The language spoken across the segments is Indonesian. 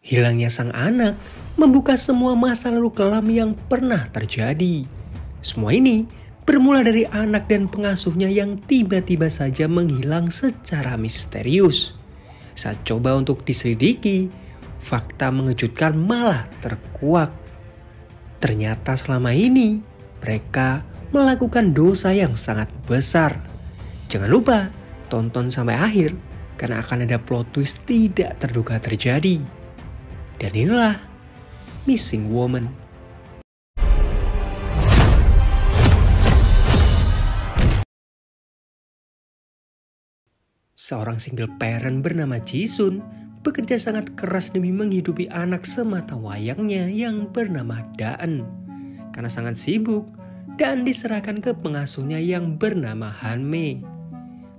Hilangnya sang anak membuka semua masa lalu kelam yang pernah terjadi. Semua ini bermula dari anak dan pengasuhnya yang tiba-tiba saja menghilang secara misterius. Saat coba untuk diselidiki, fakta mengejutkan malah terkuak. Ternyata selama ini mereka melakukan dosa yang sangat besar. Jangan lupa tonton sampai akhir karena akan ada plot twist tidak terduga terjadi. Dan inilah Missing Woman. Seorang single parent bernama Jisun bekerja sangat keras demi menghidupi anak semata wayangnya yang bernama Daan. Karena sangat sibuk, Daan diserahkan ke pengasuhnya yang bernama Hanme.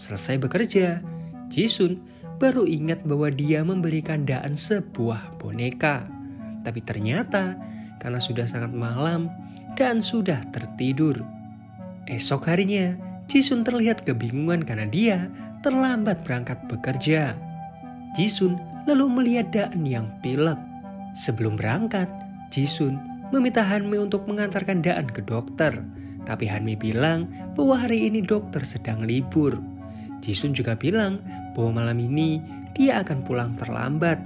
Selesai bekerja, Jisun baru ingat bahwa dia membelikan Daan sebuah boneka. Tapi ternyata karena sudah sangat malam, Daan sudah tertidur. Esok harinya, Jisun terlihat kebingungan karena dia terlambat berangkat bekerja. Jisun lalu melihat Daan yang pilek. Sebelum berangkat, Jisun meminta Hanme untuk mengantarkan Daan ke dokter. Tapi Hanme bilang bahwa hari ini dokter sedang libur. Jisun juga bilang bahwa malam ini dia akan pulang terlambat.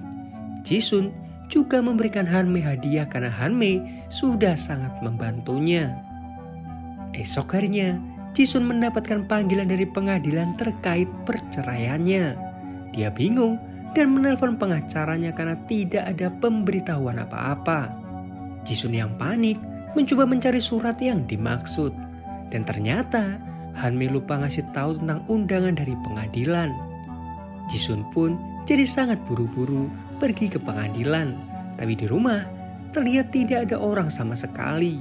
Jisun juga memberikan Hanme hadiah karena Hanme sudah sangat membantunya. Esok harinya, Jisun mendapatkan panggilan dari pengadilan terkait perceraiannya. Dia bingung dan menelpon pengacaranya karena tidak ada pemberitahuan apa-apa. Jisun yang panik mencoba mencari surat yang dimaksud. Dan ternyata Hanme lupa ngasih tahu tentang undangan dari pengadilan. Jisun pun jadi sangat buru-buru pergi ke pengadilan. Tapi di rumah terlihat tidak ada orang sama sekali.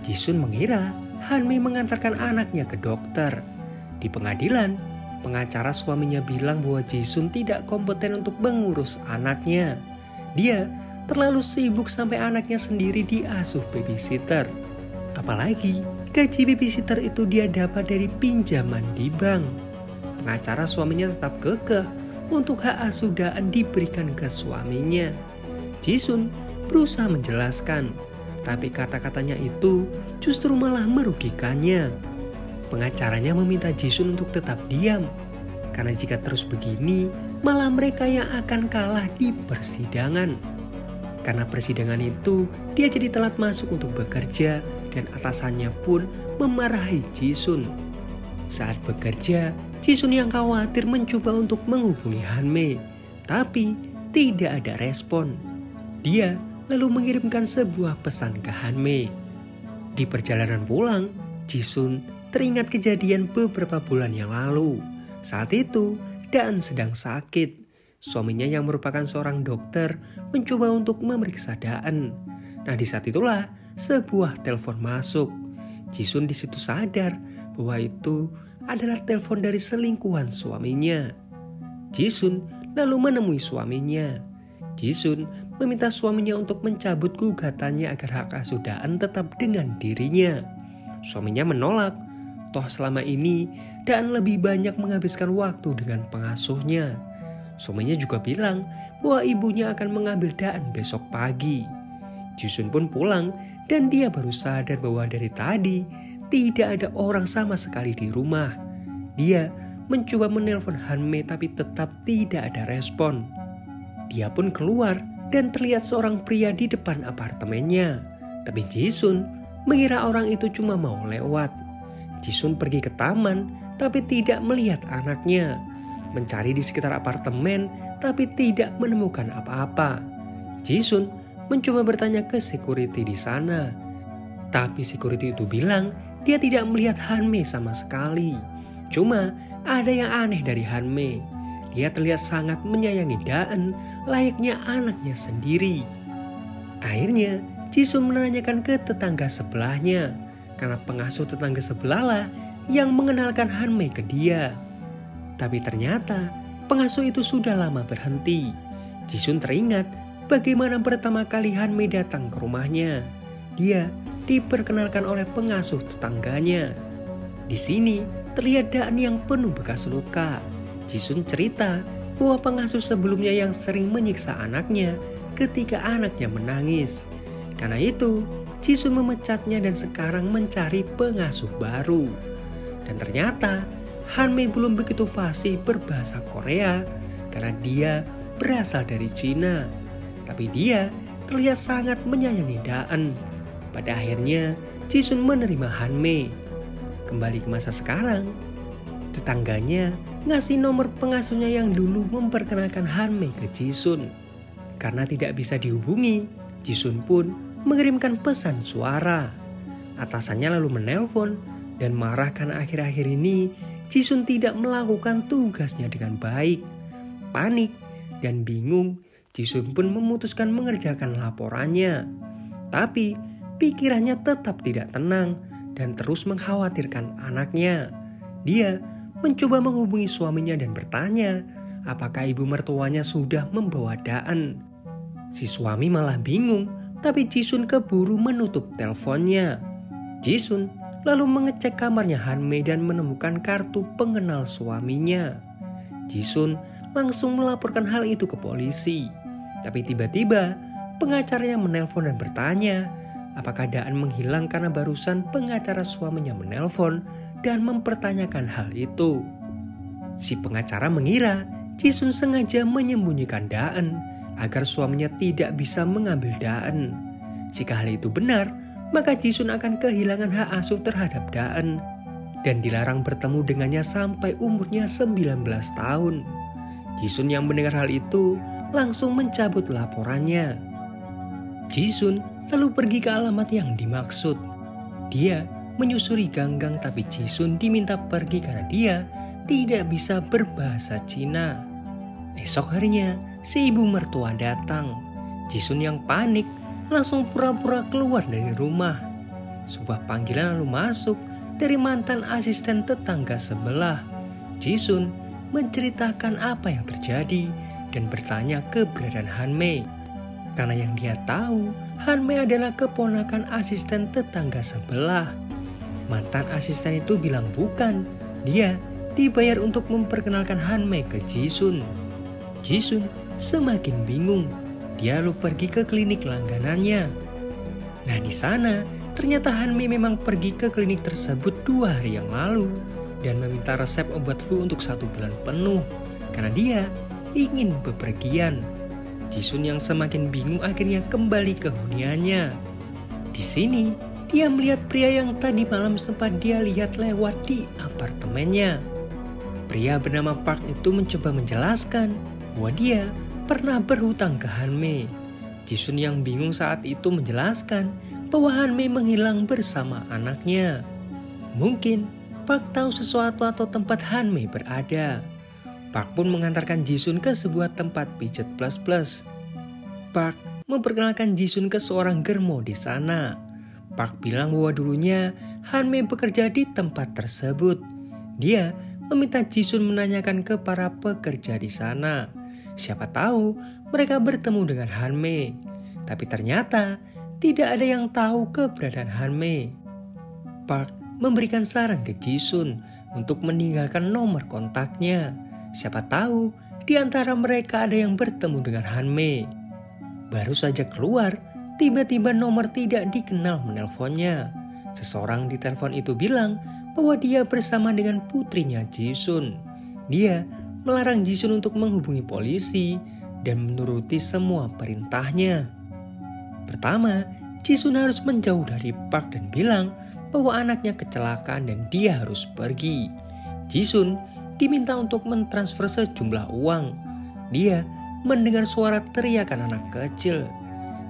Jisun mengira Hanme mengantarkan anaknya ke dokter. Di pengadilan, pengacara suaminya bilang bahwa Jisun tidak kompeten untuk mengurus anaknya. Dia terlalu sibuk sampai anaknya sendiri diasuh babysitter. Apalagi gaji babysitter itu dia dapat dari pinjaman di bank. Pengacara suaminya tetap kekeh untuk hak asuh Daan diberikan ke suaminya. Jisun berusaha menjelaskan, tapi kata-katanya itu justru malah merugikannya. Pengacaranya meminta Jisun untuk tetap diam, karena jika terus begini malah mereka yang akan kalah di persidangan. Karena persidangan itu dia jadi telat masuk untuk bekerja dan atasannya pun memarahi Jisun. Saat bekerja, Jisun yang khawatir mencoba untuk menghubungi Hanme, tapi tidak ada respon. Dia lalu mengirimkan sebuah pesan ke Hanme. Di perjalanan pulang, Jisun teringat kejadian beberapa bulan yang lalu. Saat itu, Daan sedang sakit. Suaminya yang merupakan seorang dokter mencoba untuk memeriksa Daan. Nah, di saat itulah sebuah telepon masuk. Jisun di situ sadar bahwa itu adalah telepon dari selingkuhan suaminya. Jisun lalu menemui suaminya. Jisun meminta suaminya untuk mencabut gugatannya agar hak asuh Daan tetap dengan dirinya. Suaminya menolak. Toh selama ini Daan lebih banyak menghabiskan waktu dengan pengasuhnya. Suaminya juga bilang bahwa ibunya akan mengambil Daan besok pagi. Jisun pun pulang dan dia baru sadar bahwa dari tadi tidak ada orang sama sekali di rumah. Dia mencoba menelpon Hanme tapi tetap tidak ada respon. Dia pun keluar dan terlihat seorang pria di depan apartemennya. Tapi Jisun mengira orang itu cuma mau lewat. Jisun pergi ke taman tapi tidak melihat anaknya. Mencari di sekitar apartemen tapi tidak menemukan apa-apa. Jisun mencoba bertanya ke security di sana. Tapi security itu bilang dia tidak melihat Hanme sama sekali. Cuma ada yang aneh dari Hanme. Dia terlihat sangat menyayangi Daan layaknya anaknya sendiri. Akhirnya Jisun menanyakan ke tetangga sebelahnya. Karena pengasuh tetangga sebelah lah yang mengenalkan Hanme ke dia. Tapi ternyata pengasuh itu sudah lama berhenti. Jisun teringat bagaimana pertama kali Hanme datang ke rumahnya. Dia diperkenalkan oleh pengasuh tetangganya. Di sini terlihat Daan yang penuh bekas luka. Jisun cerita bahwa pengasuh sebelumnya yang sering menyiksa anaknya ketika anaknya menangis. Karena itu, Jisun memecatnya dan sekarang mencari pengasuh baru. Dan ternyata Hanmei belum begitu fasih berbahasa Korea karena dia berasal dari Cina. Tapi dia terlihat sangat menyayangi Daan. Pada akhirnya Jisun menerima Hanmei. Kembali ke masa sekarang, tetangganya ngasih nomor pengasuhnya yang dulu memperkenalkan Hanmei ke Jisun. Karena tidak bisa dihubungi, Jisun pun mengirimkan pesan suara. Atasannya lalu menelpon dan marah karena akhir-akhir ini Jisun tidak melakukan tugasnya dengan baik. Panik dan bingung, Jisun pun memutuskan mengerjakan laporannya. Tapi pikirannya tetap tidak tenang dan terus mengkhawatirkan anaknya. Dia mencoba menghubungi suaminya dan bertanya apakah ibu mertuanya sudah membawa Daan. Si suami malah bingung, tapi Jisun keburu menutup teleponnya. Jisun lalu mengecek kamarnya Hanmei dan menemukan kartu pengenal suaminya. Jisun langsung melaporkan hal itu ke polisi. Tapi tiba-tiba pengacaranya menelpon dan bertanya apakah Daan menghilang karena barusan pengacara suaminya menelpon dan mempertanyakan hal itu. Si pengacara mengira Jisun sengaja menyembunyikan Daan agar suaminya tidak bisa mengambil Daan. Jika hal itu benar, maka Jisun akan kehilangan hak asuh terhadap Daan dan dilarang bertemu dengannya sampai umurnya 19 tahun. Jisun yang mendengar hal itu langsung mencabut laporannya. Jisun lalu pergi ke alamat yang dimaksud. Dia menyusuri gang-gang tapi Jisun diminta pergi karena dia tidak bisa berbahasa Cina. Esok harinya, si ibu mertua datang. Jisun yang panik langsung pura-pura keluar dari rumah. Sebuah panggilan lalu masuk dari mantan asisten tetangga sebelah. Jisun menceritakan apa yang terjadi dan bertanya keberadaan Hanmei. Karena yang dia tahu, Hanmei adalah keponakan asisten tetangga sebelah. Mantan asisten itu bilang bukan, dia dibayar untuk memperkenalkan Hanmei ke Jisun. Jisun semakin bingung. Dia lalu pergi ke klinik langganannya. Nah di sana ternyata Hanmei memang pergi ke klinik tersebut 2 hari yang lalu dan meminta resep obat flu untuk 1 bulan penuh karena dia ingin bepergian. Jisun yang semakin bingung akhirnya kembali ke huniannya. Di sini dia melihat pria yang tadi malam sempat dia lihat lewat di apartemennya. Pria bernama Park itu mencoba menjelaskan bahwa dia pernah berhutang ke Hanmei. Jisun yang bingung saat itu menjelaskan bahwa Hanmei menghilang bersama anaknya. Mungkin Park tahu sesuatu atau tempat Hanmei berada. Park pun mengantarkan Jisun ke sebuah tempat pijat plus. Park memperkenalkan Jisun ke seorang germo di sana. Park bilang bahwa dulunya Hanmei bekerja di tempat tersebut. Dia meminta Jisun menanyakan ke para pekerja di sana. Siapa tahu mereka bertemu dengan Hanmei. Tapi ternyata tidak ada yang tahu keberadaan Hanmei. Park memberikan saran ke Jisun untuk meninggalkan nomor kontaknya. Siapa tahu di antara mereka ada yang bertemu dengan Hanmei. Baru saja keluar, tiba-tiba nomor tidak dikenal menelponnya. Seseorang di telepon itu bilang bahwa dia bersama dengan putrinya Jisun. Dia melarang Jisun untuk menghubungi polisi dan menuruti semua perintahnya. Pertama, Jisun harus menjauh dari Park dan bilang bahwa anaknya kecelakaan dan dia harus pergi. Jisun diminta untuk mentransfer sejumlah uang. Dia mendengar suara teriakan anak kecil.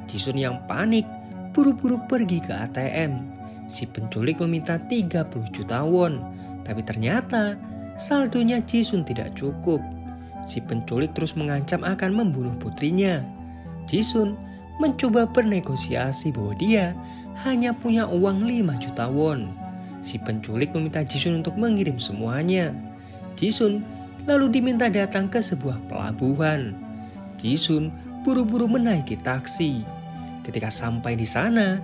Jisun yang panik buru-buru pergi ke ATM. Si penculik meminta 30 juta won, tapi ternyata saldonya Jisun tidak cukup. Si penculik terus mengancam akan membunuh putrinya. Jisun mencoba bernegosiasi bahwa dia hanya punya uang 5 juta won. Si penculik meminta Jisun untuk mengirim semuanya. Jisun lalu diminta datang ke sebuah pelabuhan. Jisun buru-buru menaiki taksi. Ketika sampai di sana,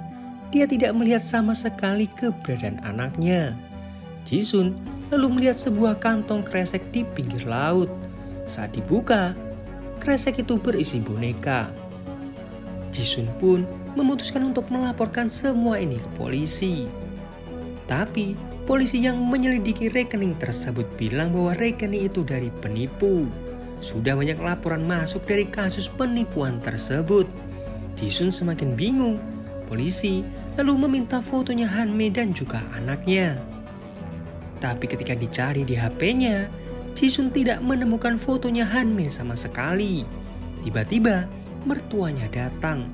dia tidak melihat sama sekali keberadaan anaknya. Jisun lalu melihat sebuah kantong kresek di pinggir laut. Saat dibuka, kresek itu berisi boneka. Jisun pun memutuskan untuk melaporkan semua ini ke polisi. Tapi polisi yang menyelidiki rekening tersebut bilang bahwa rekening itu dari penipu. Sudah banyak laporan masuk dari kasus penipuan tersebut. Jisun semakin bingung. Polisi lalu meminta fotonya Hanmei dan juga anaknya. Tapi ketika dicari di HP-nya, Jisun tidak menemukan fotonya Hanmei sama sekali. Tiba-tiba mertuanya datang.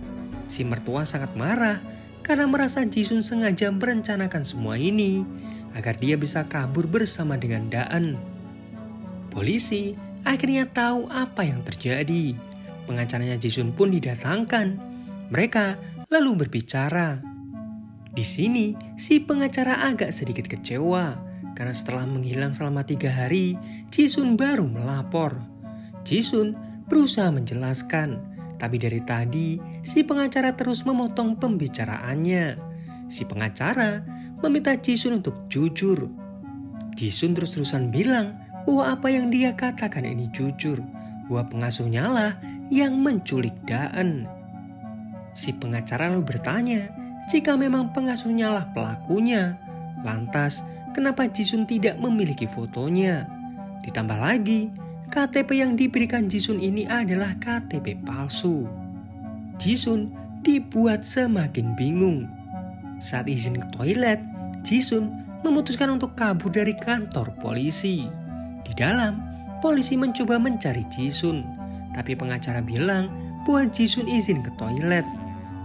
Si mertua sangat marah karena merasa Jisun sengaja merencanakan semua ini agar dia bisa kabur bersama dengan Daan. Polisi akhirnya tahu apa yang terjadi. Pengacaranya Jisun pun didatangkan. Mereka lalu berbicara. Di sini si pengacara agak sedikit kecewa karena setelah menghilang selama 3 hari, Jisun baru melapor. Jisun berusaha menjelaskan, tapi dari tadi si pengacara terus memotong pembicaraannya. Si pengacara meminta Jisun untuk jujur. Jisun terus-terusan bilang bahwa apa yang dia katakan ini jujur, bahwa pengasuhnya lah yang menculik Daan. Si pengacara lalu bertanya, jika memang pengasuhnya lah pelakunya, lantas kenapa Jisun tidak memiliki fotonya? Ditambah lagi, KTP yang diberikan Jisun ini adalah KTP palsu. Jisun dibuat semakin bingung. Saat izin ke toilet, Jisun memutuskan untuk kabur dari kantor polisi. Di dalam, polisi mencoba mencari Jisun, tapi pengacara bilang bahwa Jisun izin ke toilet.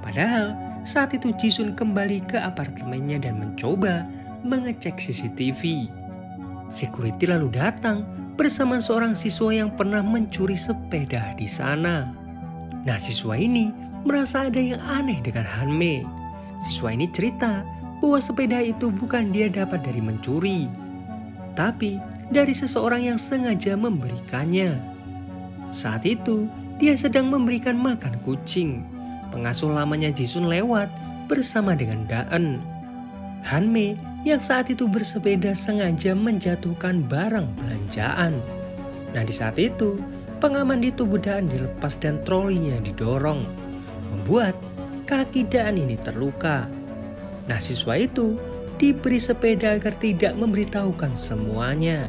Padahal saat itu Jisun kembali ke apartemennya dan mencoba mengecek CCTV. Security lalu datang bersama seorang siswa yang pernah mencuri sepeda di sana. Nah, siswa ini merasa ada yang aneh dengan Hanmei. Siswa ini cerita bahwa sepeda itu bukan dia dapat dari mencuri, tapi dari seseorang yang sengaja memberikannya. Saat itu, dia sedang memberikan makan kucing. Pengasuh lamanya Jisun lewat bersama dengan Daan. Hanmei yang saat itu bersepeda sengaja menjatuhkan barang belanjaan. Nah, di saat itu, pengaman di tubuh Daan dilepas dan trolinya didorong, membuat kaki Daan ini terluka. Nah, siswa itu diberi sepeda agar tidak memberitahukan semuanya.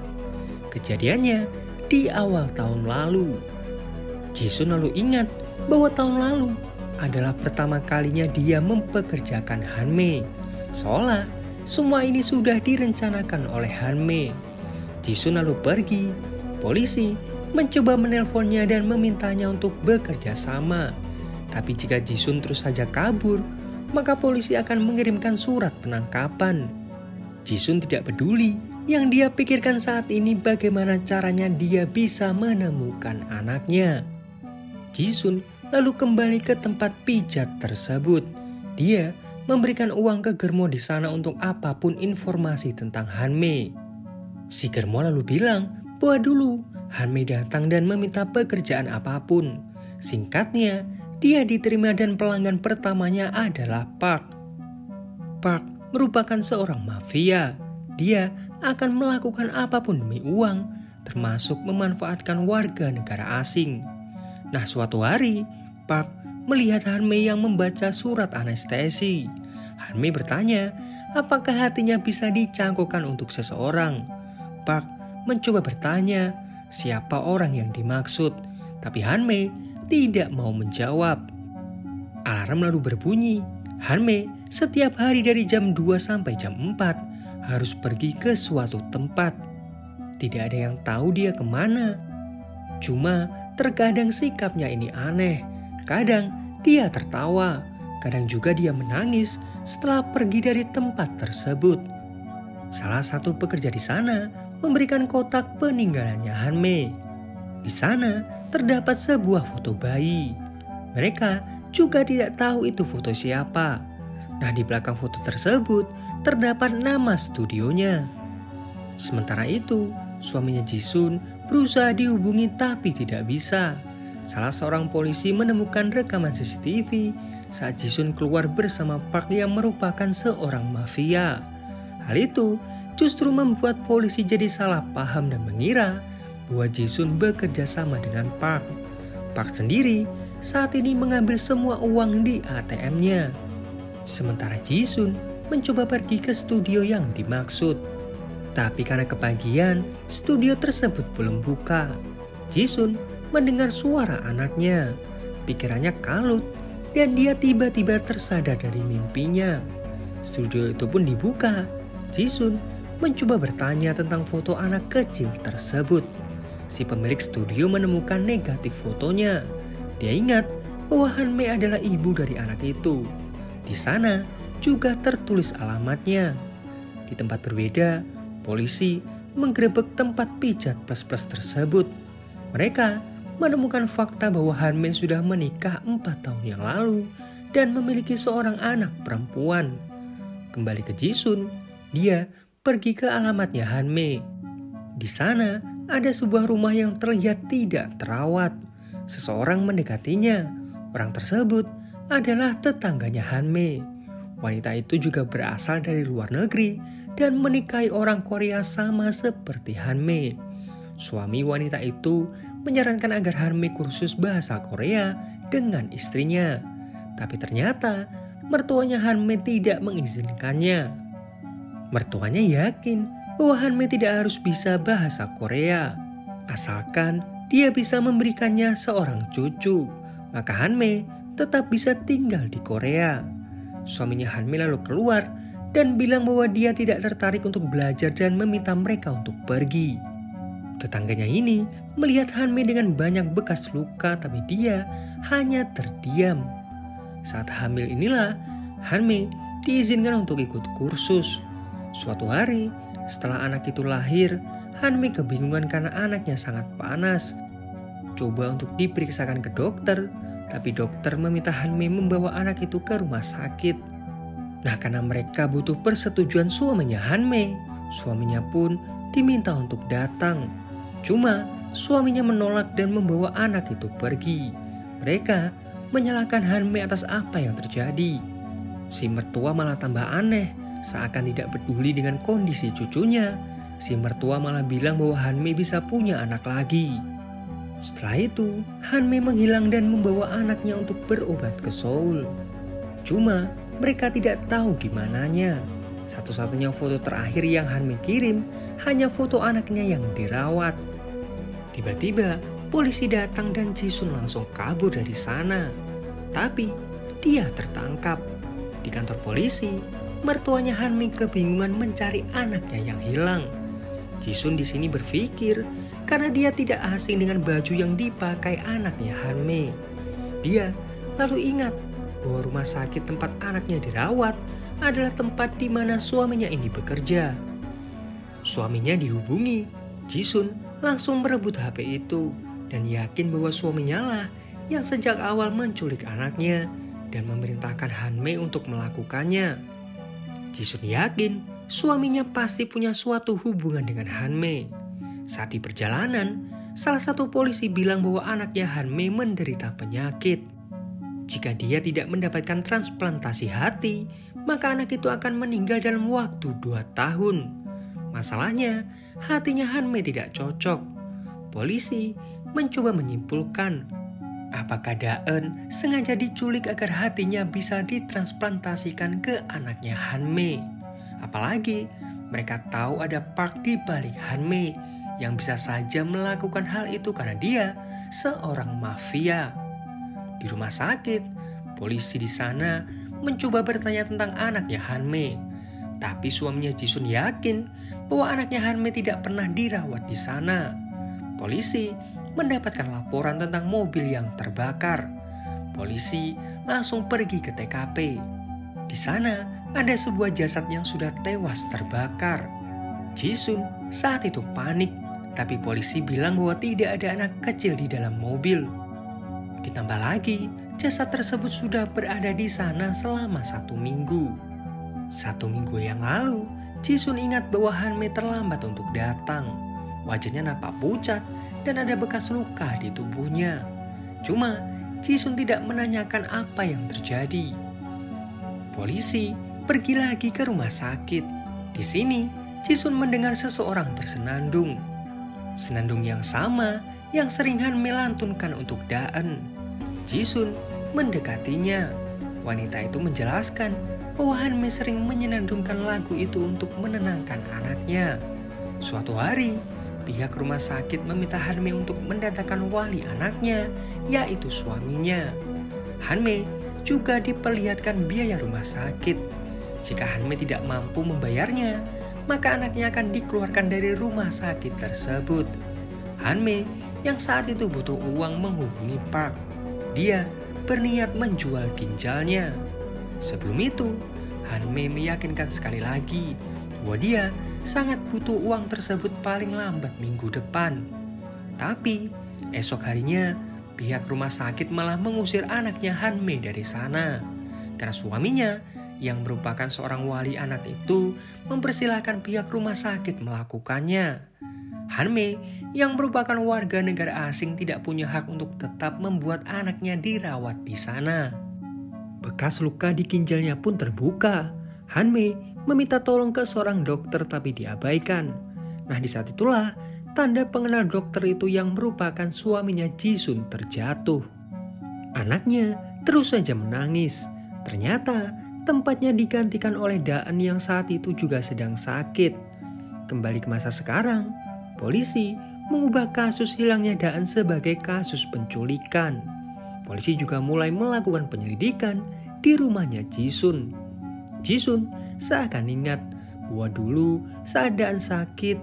Kejadiannya di awal tahun lalu. Jisun lalu ingat bahwa tahun lalu adalah pertama kalinya dia mempekerjakan Hanmei. Seolah semua ini sudah direncanakan oleh Hanmei. Jisun lalu pergi. Polisi mencoba menelponnya dan memintanya untuk bekerja sama. Tapi jika Jisun terus saja kabur, maka polisi akan mengirimkan surat penangkapan. Jisun tidak peduli. Yang dia pikirkan saat ini bagaimana caranya dia bisa menemukan anaknya. Jisun lalu kembali ke tempat pijat tersebut. Dia memberikan uang ke Germo di sana untuk apapun informasi tentang Hanmei. Si Germo lalu bilang bahwa dulu Hanmei datang dan meminta pekerjaan apapun. Singkatnya, dia diterima dan pelanggan pertamanya adalah Park. Park merupakan seorang mafia. Dia akan melakukan apapun demi uang, termasuk memanfaatkan warga negara asing. Nah, suatu hari, Park melihat Hanmei yang membaca surat anestesi. Hanmei bertanya, apakah hatinya bisa dicangkokkan untuk seseorang? Park mencoba bertanya, siapa orang yang dimaksud? Tapi Hanmei tidak mau menjawab. Alarm lalu berbunyi. Hanmei setiap hari dari jam 2 sampai jam 4 harus pergi ke suatu tempat. Tidak ada yang tahu dia kemana. Cuma terkadang sikapnya ini aneh. Kadang dia tertawa, kadang juga dia menangis setelah pergi dari tempat tersebut. Salah satu pekerja di sana memberikan kotak peninggalannya Hanmei. Di sana terdapat sebuah foto bayi. Mereka juga tidak tahu itu foto siapa. Nah, di belakang foto tersebut terdapat nama studionya. Sementara itu, suaminya Jisun berusaha dihubungi tapi tidak bisa. Salah seorang polisi menemukan rekaman CCTV saat Jisun keluar bersama Park yang merupakan seorang mafia. Hal itu justru membuat polisi jadi salah paham dan mengira bahwa Jisun bekerja sama dengan Park. Park sendiri saat ini mengambil semua uang di ATM-nya. Sementara Jisun mencoba pergi ke studio yang dimaksud. Tapi karena kepagian, studio tersebut belum buka. Jisun mendengar suara anaknya. Pikirannya kalut dan dia tiba-tiba tersadar dari mimpinya. Studio itu pun dibuka. Jisun mencoba bertanya tentang foto anak kecil tersebut. Si pemilik studio menemukan negatif fotonya. Dia ingat bahwa Hanmei adalah ibu dari anak itu. Di sana juga tertulis alamatnya. Di tempat berbeda, polisi menggerebek tempat pijat plus-plus tersebut. Mereka menemukan fakta bahwa Hanmei sudah menikah 4 tahun yang lalu dan memiliki seorang anak perempuan. Kembali ke Jisun, dia pergi ke alamatnya Hanmei. Di sana ada sebuah rumah yang terlihat tidak terawat. Seseorang mendekatinya. Orang tersebut adalah tetangganya Hanmei. Wanita itu juga berasal dari luar negeri dan menikahi orang Korea sama seperti Hanmei. Suami wanita itu menyarankan agar Hanmei kursus bahasa Korea dengan istrinya. Tapi ternyata mertuanya Hanmei tidak mengizinkannya. Mertuanya yakin bahwa Hanmei tidak harus bisa bahasa Korea, asalkan dia bisa memberikannya seorang cucu. Maka Hanmei tetap bisa tinggal di Korea. Suaminya Hanmei lalu keluar dan bilang bahwa dia tidak tertarik untuk belajar dan meminta mereka untuk pergi. Tetangganya ini melihat Hanmei dengan banyak bekas luka, tapi dia hanya terdiam. Saat hamil inilah Hanmei diizinkan untuk ikut kursus. Suatu hari setelah anak itu lahir, Hanmei kebingungan karena anaknya sangat panas. Coba untuk diperiksakan ke dokter, tapi dokter meminta Hanmei membawa anak itu ke rumah sakit. Nah, karena mereka butuh persetujuan suaminya Hanmei, suaminya pun diminta untuk datang. Cuma suaminya menolak dan membawa anak itu pergi. Mereka menyalahkan Hanmei atas apa yang terjadi. Si mertua malah tambah aneh, seakan tidak peduli dengan kondisi cucunya. Si mertua malah bilang bahwa Hanmei bisa punya anak lagi. Setelah itu, Hanmei menghilang dan membawa anaknya untuk berobat ke Seoul. Cuma mereka tidak tahu di mananya. Satu-satunya foto terakhir yang Hanmei kirim hanya foto anaknya yang dirawat. Tiba-tiba polisi datang dan Jisun langsung kabur dari sana. Tapi dia tertangkap. Di kantor polisi, mertuanya Hanmei kebingungan mencari anaknya yang hilang. Jisun di sini berpikir karena dia tidak asing dengan baju yang dipakai anaknya Hanmei. Dia lalu ingat bahwa rumah sakit tempat anaknya dirawat adalah tempat di mana suaminya ini bekerja. Suaminya dihubungi. Jisun langsung merebut HP itu dan yakin bahwa suaminya lah yang sejak awal menculik anaknya dan memerintahkan Hanmei untuk melakukannya. Jisun yakin suaminya pasti punya suatu hubungan dengan Hanmei. Saat di perjalanan, salah satu polisi bilang bahwa anaknya Hanmei menderita penyakit. Jika dia tidak mendapatkan transplantasi hati, maka anak itu akan meninggal dalam waktu 2 tahun. Masalahnya, hatinya Hanmei tidak cocok. Polisi mencoba menyimpulkan, apakah Daen sengaja diculik agar hatinya bisa ditransplantasikan ke anaknya Hanmei. Apalagi mereka tahu ada Park di balik Hanmei yang bisa saja melakukan hal itu karena dia seorang mafia. Di rumah sakit, polisi di sana mencoba bertanya tentang anaknya Hanmei. Tapi suaminya Jisun yakin bahwa anaknya Hanmei tidak pernah dirawat di sana. Polisi mendapatkan laporan tentang mobil yang terbakar. Polisi langsung pergi ke TKP. Di sana ada sebuah jasad yang sudah tewas terbakar. Jisun saat itu panik, tapi polisi bilang bahwa tidak ada anak kecil di dalam mobil. Ditambah lagi, jasad tersebut sudah berada di sana selama 1 minggu. 1 minggu yang lalu, Jisun ingat bahwa Hanmei terlambat untuk datang. Wajahnya nampak pucat dan ada bekas luka di tubuhnya. Cuma, Jisun tidak menanyakan apa yang terjadi. Polisi pergi lagi ke rumah sakit. Di sini, Jisun mendengar seseorang bersenandung. Senandung yang sama yang sering Hanmei lantunkan untuk Daen. Jisun mendekatinya. Wanita itu menjelaskan bahwa Hanme sering menyenandungkan lagu itu untuk menenangkan anaknya. Suatu hari, pihak rumah sakit meminta Hanme untuk mendatangkan wali anaknya, yaitu suaminya. Hanme juga diperlihatkan biaya rumah sakit. Jika Hanme tidak mampu membayarnya, maka anaknya akan dikeluarkan dari rumah sakit tersebut. Hanme yang saat itu butuh uang menghubungi Park. Dia berniat menjual ginjalnya. Sebelum itu, Hanme meyakinkan sekali lagi bahwa dia sangat butuh uang tersebut paling lambat minggu depan. Tapi esok harinya pihak rumah sakit malah mengusir anaknya Hanme dari sana karena suaminya yang merupakan seorang wali anak itu mempersilahkan pihak rumah sakit melakukannya. Hanme yang merupakan warga negara asing tidak punya hak untuk tetap membuat anaknya dirawat di sana. Bekas luka di ginjalnya pun terbuka. Hanme meminta tolong ke seorang dokter tapi diabaikan. Nah, di saat itulah tanda pengenal dokter itu yang merupakan suaminya Jisun terjatuh. Anaknya terus saja menangis. Ternyata tempatnya digantikan oleh Daan yang saat itu juga sedang sakit. Kembali ke masa sekarang, polisi mengubah kasus hilangnya Daan sebagai kasus penculikan. Polisi juga mulai melakukan penyelidikan di rumahnya Jisun. Jisun seakan ingat bahwa dulu saat Daan sakit,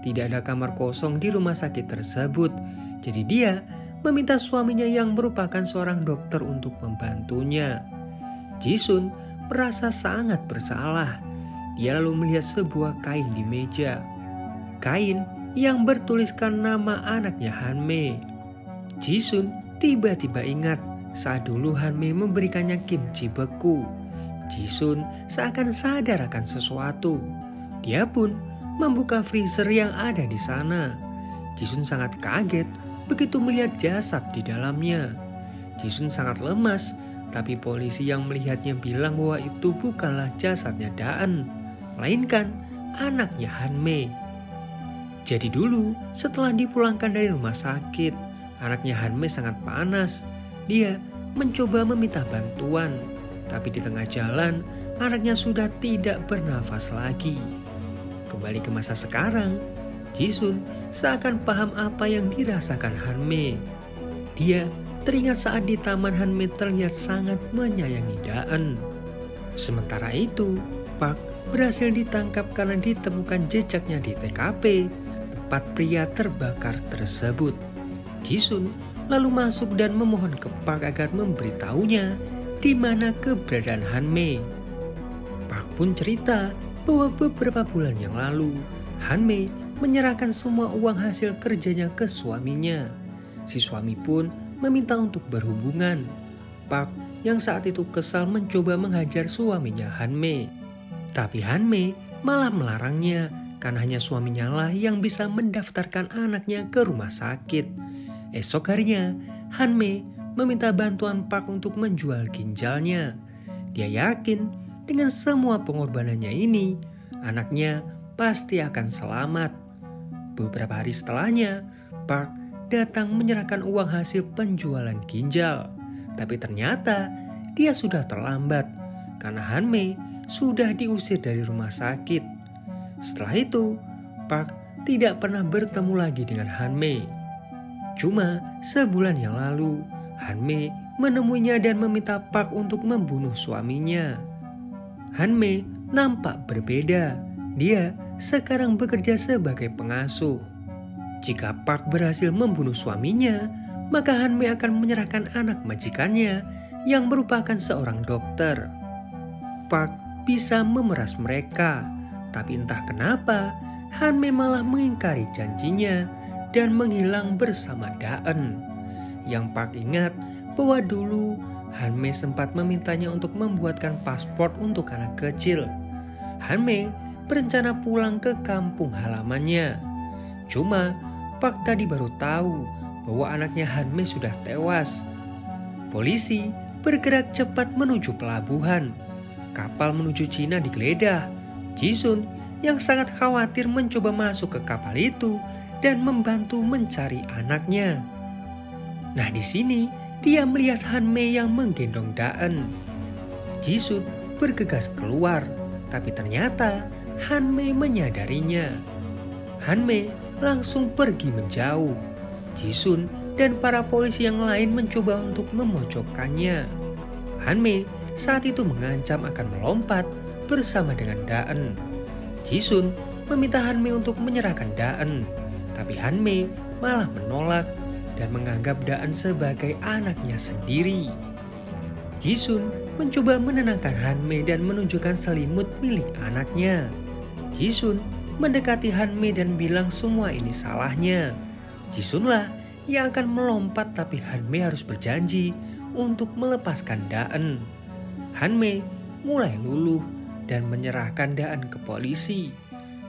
tidak ada kamar kosong di rumah sakit tersebut. Jadi dia meminta suaminya yang merupakan seorang dokter untuk membantunya. Jisun merasa sangat bersalah. Dia lalu melihat sebuah kain di meja. Kain yang bertuliskan nama anaknya Hanme. Jisun tiba-tiba ingat saat dulu Hanme memberikannya kimchi beku. Jisun seakan sadar akan sesuatu. Dia pun membuka freezer yang ada di sana. Jisun sangat kaget begitu melihat jasad di dalamnya. Jisun sangat lemas, tapi polisi yang melihatnya bilang bahwa itu bukanlah jasadnya Daan, melainkan anaknya Hanme. Jadi dulu setelah dipulangkan dari rumah sakit, anaknya Hanme sangat panas. Dia mencoba meminta bantuan, tapi di tengah jalan anaknya sudah tidak bernafas lagi. Kembali ke masa sekarang, Jisun seakan paham apa yang dirasakan Hanme. Dia teringat saat di taman Hanme terlihat sangat menyayangi Daan. Sementara itu, Park berhasil ditangkap karena ditemukan jejaknya di TKP tempat pria terbakar tersebut. Jisun lalu masuk dan memohon ke Park agar memberitahunya di mana keberadaan Hanme. Park pun cerita bahwa beberapa bulan yang lalu Hanme menyerahkan semua uang hasil kerjanya ke suaminya. Si suami pun meminta untuk berhubungan. Park yang saat itu kesal mencoba menghajar suaminya Hanme. Tapi Hanme malah melarangnya karena hanya suaminya lah yang bisa mendaftarkan anaknya ke rumah sakit. Esok harinya, Hanme meminta bantuan Park untuk menjual ginjalnya. Dia yakin dengan semua pengorbanannya ini, anaknya pasti akan selamat. Beberapa hari setelahnya, Park datang menyerahkan uang hasil penjualan ginjal. Tapi ternyata dia sudah terlambat karena Hanme sudah diusir dari rumah sakit. Setelah itu, Park tidak pernah bertemu lagi dengan Hanme. Cuma sebulan yang lalu, Hanme menemuinya dan meminta Park untuk membunuh suaminya. Hanme nampak berbeda. Dia sekarang bekerja sebagai pengasuh. Jika Park berhasil membunuh suaminya, maka Hanme akan menyerahkan anak majikannya yang merupakan seorang dokter. Park bisa memeras mereka, tapi entah kenapa Hanme malah mengingkari janjinya dan menghilang bersama Daan. Yang Park ingat bahwa dulu Hanme sempat memintanya untuk membuatkan paspor untuk anak kecil. Hanme berencana pulang ke kampung halamannya. Cuma Park tadi baru tahu bahwa anaknya Hanme sudah tewas. Polisi bergerak cepat menuju pelabuhan. Kapal menuju Cina digeledah. Jisun yang sangat khawatir mencoba masuk ke kapal itu dan membantu mencari anaknya. Nah, di sini dia melihat Hanmei yang menggendong Daen. Jisun bergegas keluar, tapi ternyata Hanmei menyadarinya. Hanmei langsung pergi menjauh. Jisun dan para polisi yang lain mencoba untuk memojokkannya. Hanmei saat itu mengancam akan melompat bersama dengan Daen. Jisun meminta Hanmei untuk menyerahkan Daen, tapi Hanmei malah menolak dan menganggap Daen sebagai anaknya sendiri. Jisun mencoba menenangkan Hanmei dan menunjukkan selimut milik anaknya. Jisun mendekati Hanmei dan bilang semua ini salahnya. Jisunlah yang akan melompat, tapi Hanmei harus berjanji untuk melepaskan Daen. Hanmei mulai luluh dan menyerahkan Daen ke polisi.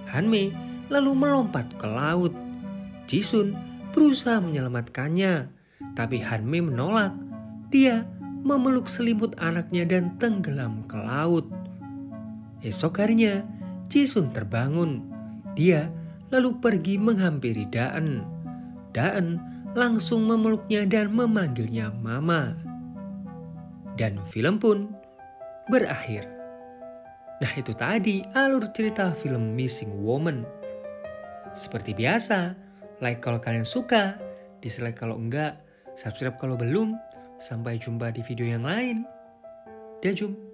Hanmei lalu melompat ke laut. Jisun berusaha menyelamatkannya, tapi Hanmei menolak. Dia memeluk selimut anaknya dan tenggelam ke laut. Esok harinya, Jisun terbangun. Dia lalu pergi menghampiri Daen. Daen langsung memeluknya dan memanggilnya Mama. Dan film pun berakhir. Nah, itu tadi alur cerita film Missing Woman. Seperti biasa, like kalau kalian suka, dislike kalau enggak, subscribe kalau belum. Sampai jumpa di video yang lain. Dajum.